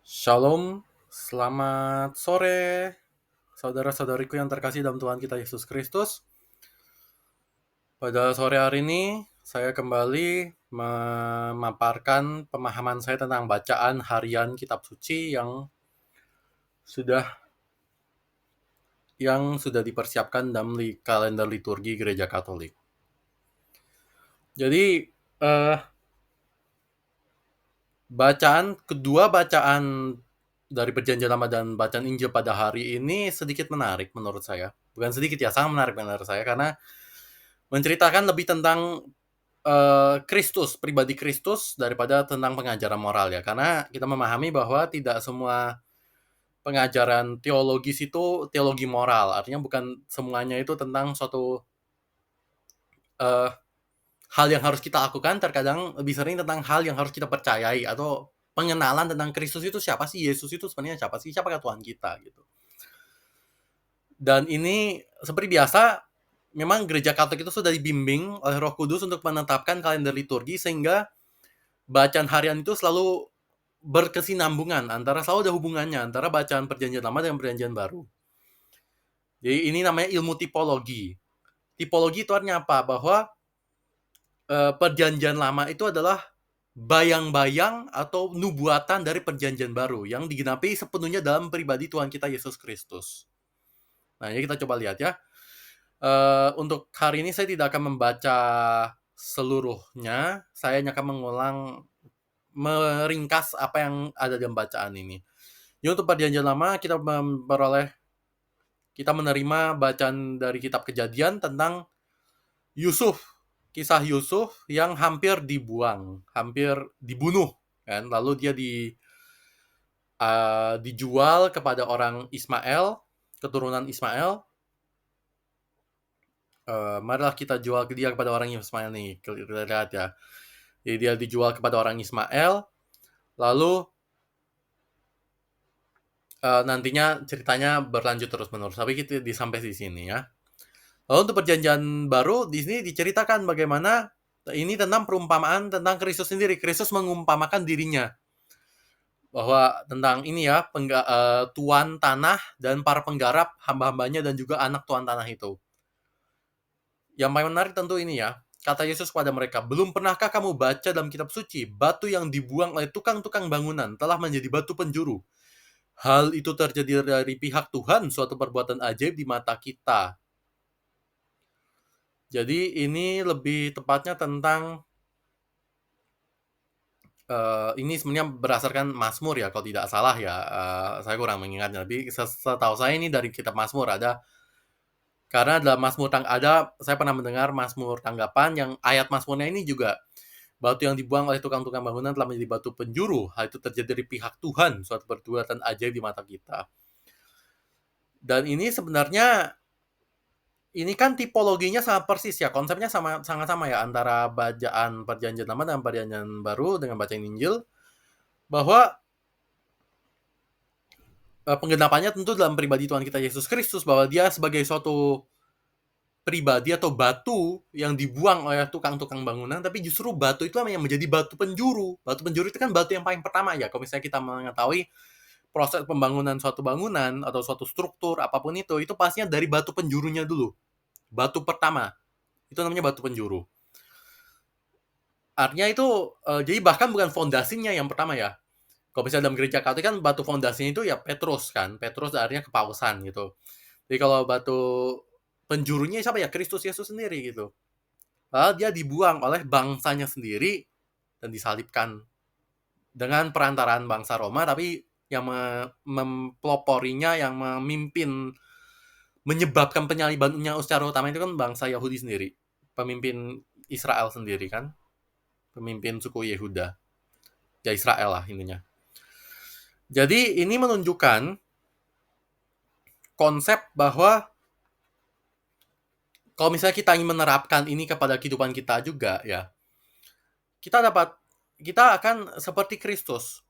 Shalom, selamat sore, saudara-saudariku yang terkasih dalam Tuhan kita Yesus Kristus. Pada sore hari ini, saya kembali memaparkan pemahaman saya tentang bacaan harian kitab suci sudah yang sudah dipersiapkan dalam kalender liturgi Gereja Katolik. Jadi, kedua bacaan dari Perjanjian Lama dan bacaan Injil pada hari ini sedikit menarik menurut saya. Bukan sedikit ya, sangat menarik menurut saya karena menceritakan lebih tentang Kristus, pribadi Kristus daripada tentang pengajaran moral ya. Karena kita memahami bahwa tidak semua pengajaran teologis itu teologi moral. Artinya bukan semuanya itu tentang suatu uh, hal yang harus kita lakukan. Terkadang lebih sering tentang hal yang harus kita percayai atau pengenalan tentang Kristus itu siapa sih, Yesus itu sebenarnya siapa sih, siapakah Tuhan kita gitu. Dan ini seperti biasa, memang Gereja Katolik itu sudah dibimbing oleh Roh Kudus untuk menetapkan kalender liturgi sehingga bacaan harian itu selalu berkesinambungan, selalu ada hubungannya antara bacaan Perjanjian Lama dengan Perjanjian Baru. Jadi ini namanya ilmu tipologi. Tipologi itu artinya apa? Bahwa Perjanjian Lama itu adalah bayang-bayang atau nubuatan dari Perjanjian Baru yang digenapi sepenuhnya dalam pribadi Tuhan kita Yesus Kristus. Nah, ini kita coba lihat ya. Untuk hari ini saya tidak akan membaca seluruhnya, saya hanya akan meringkas apa yang ada dalam bacaan ini. Jadi untuk Perjanjian Lama kita menerima bacaan dari kitab Kejadian tentang Yusuf, kisah Yusuf yang hampir dibuang, hampir dibunuh kan, lalu dia dijual kepada orang Ismail, keturunan Ismail. Marilah kita jual dia kepada orang Ismail nih, kita lihat ya. Jadi dia dijual kepada orang Ismail, lalu nantinya ceritanya berlanjut terus-menerus. Tapi kita sampai di sini ya. Lalu untuk Perjanjian Baru di sini diceritakan bagaimana ini tentang perumpamaan tentang Kristus sendiri. Kristus mengumpamakan dirinya bahwa tentang ini ya, tuan tanah dan para penggarap, hamba-hambanya dan juga anak tuan tanah itu. Yang paling menarik tentu ini ya, kata Yesus kepada mereka, belum pernahkah kamu baca dalam kitab suci, batu yang dibuang oleh tukang-tukang bangunan telah menjadi batu penjuru. Hal itu terjadi dari pihak Tuhan, suatu perbuatan ajaib di mata kita. Jadi ini lebih tepatnya tentang ini sebenarnya berdasarkan Mazmur ya, kalau tidak salah ya. Saya kurang mengingatnya, tapi setahu saya ini dari kitab Mazmur ada. Karena dalam saya pernah mendengar Mazmur tanggapan yang ayat Mazmurnya ini juga, batu yang dibuang oleh tukang-tukang bangunan telah menjadi batu penjuru. Hal itu terjadi dari pihak Tuhan, suatu perbuatan ajaib di mata kita. Dan ini sebenarnya, ini kan tipologinya sangat persis ya, konsepnya sangat sama ya antara bacaan Perjanjian Lama dan Perjanjian Baru dengan bacaan Injil, bahwa penggenapannya tentu dalam pribadi Tuhan kita Yesus Kristus, bahwa dia sebagai suatu pribadi atau batu yang dibuang oleh tukang-tukang bangunan, tapi justru batu itu yang menjadi batu penjuru. Batu penjuru itu kan batu yang paling pertama ya, kalau misalnya kita mengetahui proses pembangunan suatu bangunan atau suatu struktur apapun itu pastinya dari batu penjurunya dulu. Batu pertama, itu namanya batu penjuru. Artinya itu, jadi bahkan bukan fondasinya yang pertama ya. Kalau misalnya dalam gereja Katolik kan batu fondasinya itu ya Petrus kan, Petrus artinya kepausan gitu. Jadi kalau batu penjurunya siapa ya? Kristus Yesus sendiri gitu. Lalu dia dibuang oleh bangsanya sendiri dan disalibkan dengan perantaraan bangsa Roma, tapi yang mempeloporinya, yang menyebabkan penyalibannya secara utama itu kan bangsa Yahudi sendiri, pemimpin Israel sendiri kan, pemimpin suku Yehuda, ya Israel lah intinya. Jadi ini menunjukkan konsep bahwa kalau misalnya kita ingin menerapkan ini kepada kehidupan kita juga ya, kita akan seperti Kristus.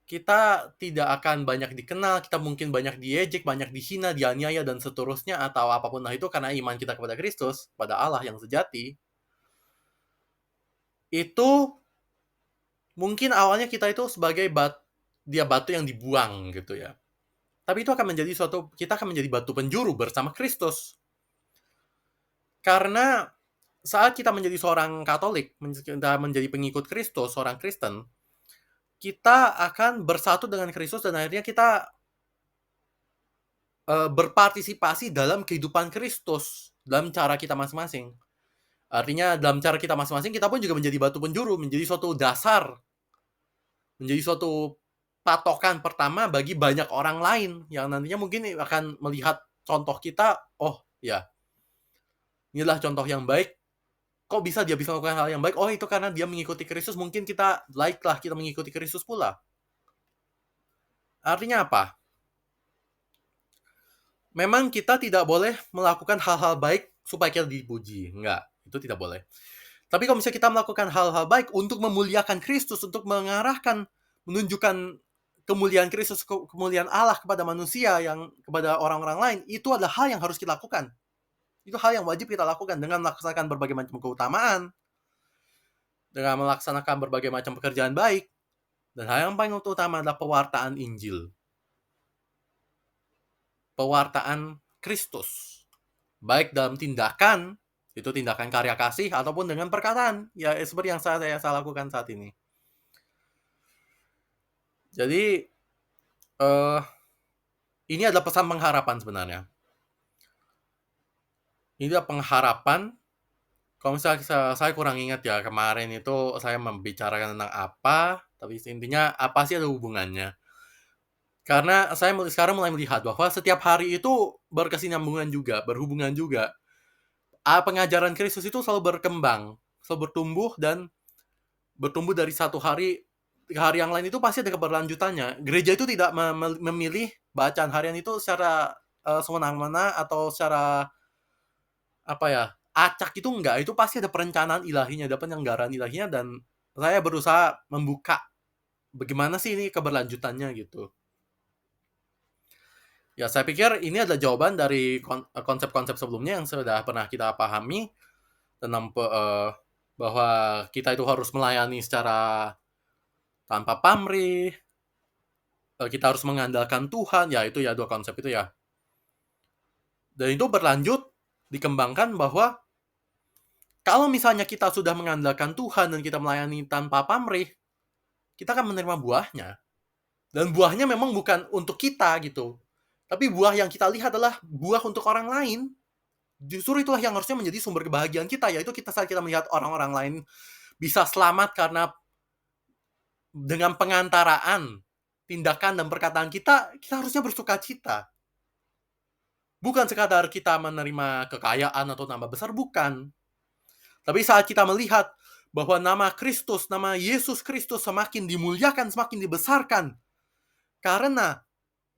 Kita tidak akan banyak dikenal, kita mungkin banyak diejek, banyak dihina, dianiaya dan seterusnya atau apapun itu karena iman kita kepada Kristus, pada Allah yang sejati. Itu mungkin awalnya kita itu sebagai dia batu yang dibuang gitu ya. Tapi itu akan menjadi kita akan menjadi batu penjuru bersama Kristus. Karena saat kita menjadi seorang Katolik, kita menjadi pengikut Kristus, seorang Kristen, kita akan bersatu dengan Kristus dan akhirnya kita berpartisipasi dalam kehidupan Kristus, dalam cara kita masing-masing. Artinya dalam cara kita masing-masing, kita pun juga menjadi batu penjuru, menjadi suatu dasar, menjadi suatu patokan pertama bagi banyak orang lain yang nantinya mungkin akan melihat contoh kita, oh ya, inilah contoh yang baik. Kok bisa dia bisa melakukan hal yang baik? Oh, itu karena dia mengikuti Kristus, mungkin kita like-lah kita mengikuti Kristus pula. Artinya apa? Memang kita tidak boleh melakukan hal-hal baik supaya kita dipuji. Enggak, itu tidak boleh. Tapi kalau misalnya kita melakukan hal-hal baik untuk memuliakan Kristus, untuk mengarahkan, menunjukkan kemuliaan Kristus, kemuliaan Allah kepada manusia, kepada orang-orang lain, itu adalah hal yang harus kita lakukan. Itu hal yang wajib kita lakukan dengan melaksanakan berbagai macam keutamaan, dengan melaksanakan berbagai macam pekerjaan baik, dan hal yang paling utama adalah pewartaan Injil. Pewartaan Kristus. Baik dalam tindakan, itu tindakan karya kasih, ataupun dengan perkataan. Ya, seperti yang saya lakukan saat ini. Jadi, ini adalah pesan pengharapan sebenarnya. Ini adalah pengharapan. Kalau misalnya saya kurang ingat ya, kemarin itu saya membicarakan tentang apa, tapi intinya apa sih ada hubungannya. Karena saya sekarang mulai melihat bahwa setiap hari itu berkesinambungan juga, berhubungan juga. Pengajaran Kristus itu selalu berkembang, selalu bertumbuh, dan bertumbuh dari satu hari ke hari yang lain itu pasti ada keberlanjutannya. Gereja itu tidak memilih bacaan harian itu secara semena-mena atau secara acak, itu enggak. Itu pasti ada perencanaan ilahinya, ada penyelenggaraan ilahinya, dan saya berusaha membuka bagaimana sih ini keberlanjutannya gitu. Ya, saya pikir ini adalah jawaban dari konsep-konsep sebelumnya yang sudah pernah kita pahami tentang bahwa kita itu harus melayani secara tanpa pamrih, kita harus mengandalkan Tuhan, ya itu ya dua konsep itu ya. Dan itu berlanjut, dikembangkan bahwa kalau misalnya kita sudah mengandalkan Tuhan dan kita melayani tanpa pamrih, kita akan menerima buahnya. Dan buahnya memang bukan untuk kita gitu. Tapi buah yang kita lihat adalah buah untuk orang lain. Justru itulah yang harusnya menjadi sumber kebahagiaan kita, yaitu saat kita melihat orang-orang lain bisa selamat karena dengan pengantaraan tindakan dan perkataan kita harusnya bersuka cita. Bukan sekadar kita menerima kekayaan atau nama besar, bukan. Tapi saat kita melihat bahwa nama Kristus, nama Yesus Kristus semakin dimuliakan, semakin dibesarkan, karena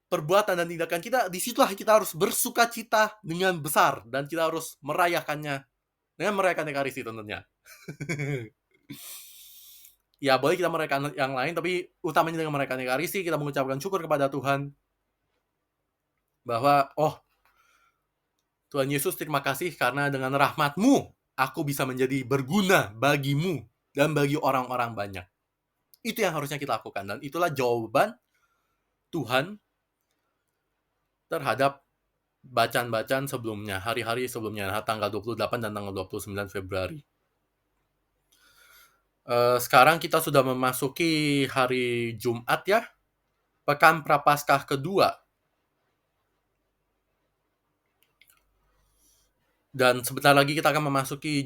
perbuatan dan tindakan kita, disitulah kita harus bersuka cita dengan besar, dan kita harus merayakannya dengan merayakan Ekaristi tentunya. Ya, boleh kita merayakan yang lain, tapi utamanya dengan merayakan Ekaristi, kita mengucapkan syukur kepada Tuhan bahwa, oh, Tuhan Yesus, terima kasih karena dengan rahmat-Mu, aku bisa menjadi berguna bagimu dan bagi orang-orang banyak. Itu yang harusnya kita lakukan, dan itulah jawaban Tuhan terhadap bacaan-bacaan sebelumnya, hari-hari sebelumnya, tanggal 28 dan tanggal 29 Februari. Sekarang kita sudah memasuki hari Jumat ya, Pekan Prapaskah kedua. Dan sebentar lagi kita akan memasuki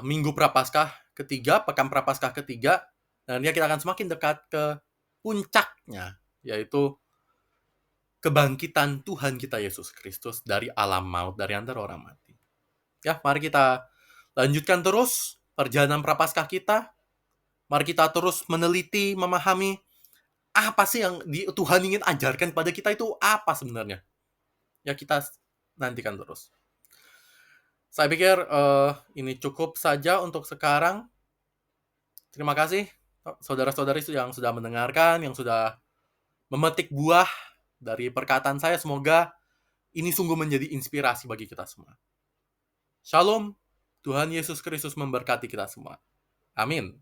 Minggu Prapaskah ketiga, Pekan Prapaskah ketiga, dan dia kita akan semakin dekat ke puncaknya, yaitu kebangkitan Tuhan kita Yesus Kristus dari alam maut, dari antara orang mati. Ya, mari kita lanjutkan terus perjalanan Prapaskah kita. Mari kita terus meneliti, memahami apa sih yang Tuhan ingin ajarkan pada kita, itu apa sebenarnya. Ya, kita nantikan terus. Saya pikir ini cukup saja untuk sekarang. Terima kasih saudara-saudari yang sudah mendengarkan, yang sudah memetik buah dari perkataan saya. Semoga ini sungguh menjadi inspirasi bagi kita semua. Shalom, Tuhan Yesus Kristus memberkati kita semua. Amin.